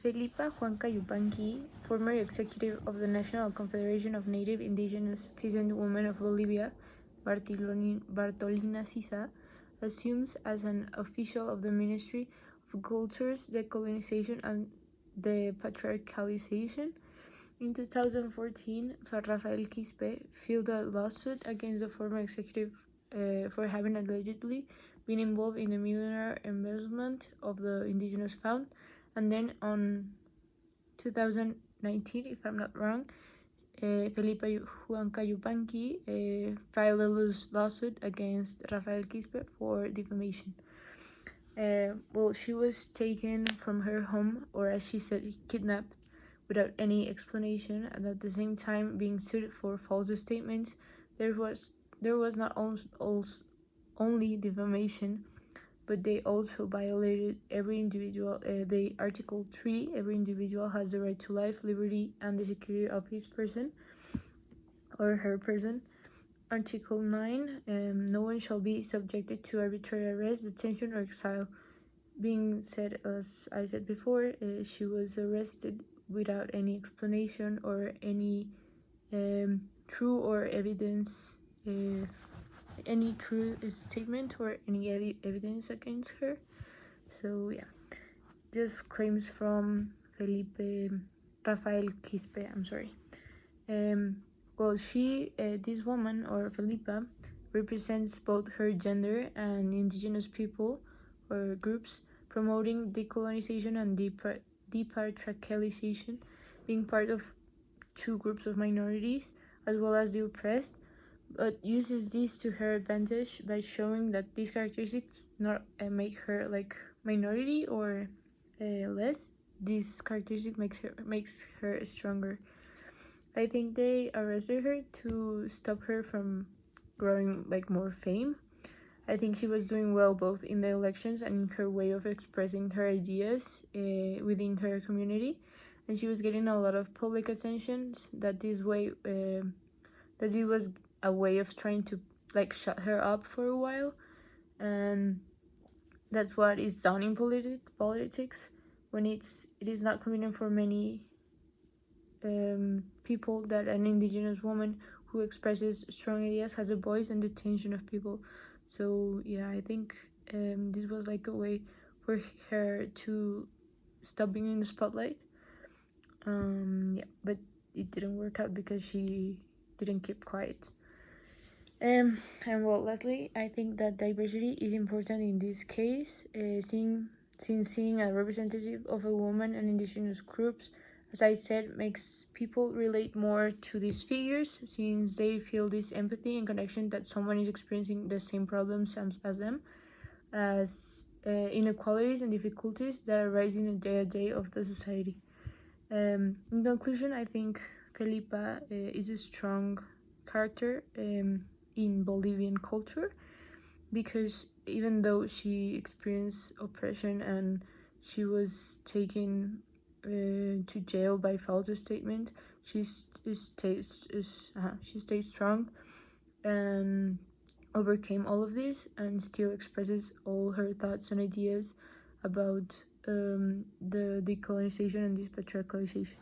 Felipa Juanca Yupanqui, former executive of the National Confederation of Native Indigenous Peasant Women of Bolivia, Bartolina Sisa, assumes as an official of the Ministry of Culture's Decolonization and Depatriarchalization. In 2014, Rafael Quispe filed a lawsuit against the former executive for having allegedly been involved in the millionaire embezzlement of the indigenous fund. And then on 2019, if I'm not wrong, Felipa Juanca Yupanqui filed a lawsuit against Rafael Quispe for defamation. Well, she was taken from her home, or as she said, kidnapped, without any explanation, and at the same time being sued for false statements. There was not only defamation, but they also violated every individual. The Article 3, every individual has the right to life, liberty, and the security of his person or her person. Article 9, no one shall be subjected to arbitrary arrest, detention, or exile. Being said, as I said before, she was arrested without any explanation or any true or evidence, any true statement or any evidence against her. So yeah, just claims from Rafael Quispe, I'm sorry. Well, this woman, or Felipa, represents both her gender and indigenous people or groups, promoting decolonization and depatriarchalization, being part of two groups of minorities as well as the oppressed, but uses this to her advantage by showing that these characteristics not make her like minority or less. This characteristic makes her stronger. I think they arrested her to stop her from growing like more fame. I think she was doing well both in the elections and in her way of expressing her ideas within her community, and she was getting a lot of public attention. That it was a way of trying to like shut her up for a while, and that's what is done in politics when it is not convenient for many people that an indigenous woman who expresses strong ideas has a voice and the attention of people. So yeah, I think this was like a way for her to stop being in the spotlight. Yeah, but it didn't work out because she didn't keep quiet. And well, lastly, I think that diversity is important in this case, since seeing a representative of a woman and indigenous groups, as I said, makes people relate more to these figures, since they feel this empathy and connection that someone is experiencing the same problems as them, as inequalities and difficulties that arise in the day-to-day of the society. In conclusion, I think Felipa is a strong character in Bolivian culture, because even though she experienced oppression and she was taken to jail by false statement, she stayed strong and overcame all of this, and still expresses all her thoughts and ideas about the decolonization and this patriarchalization.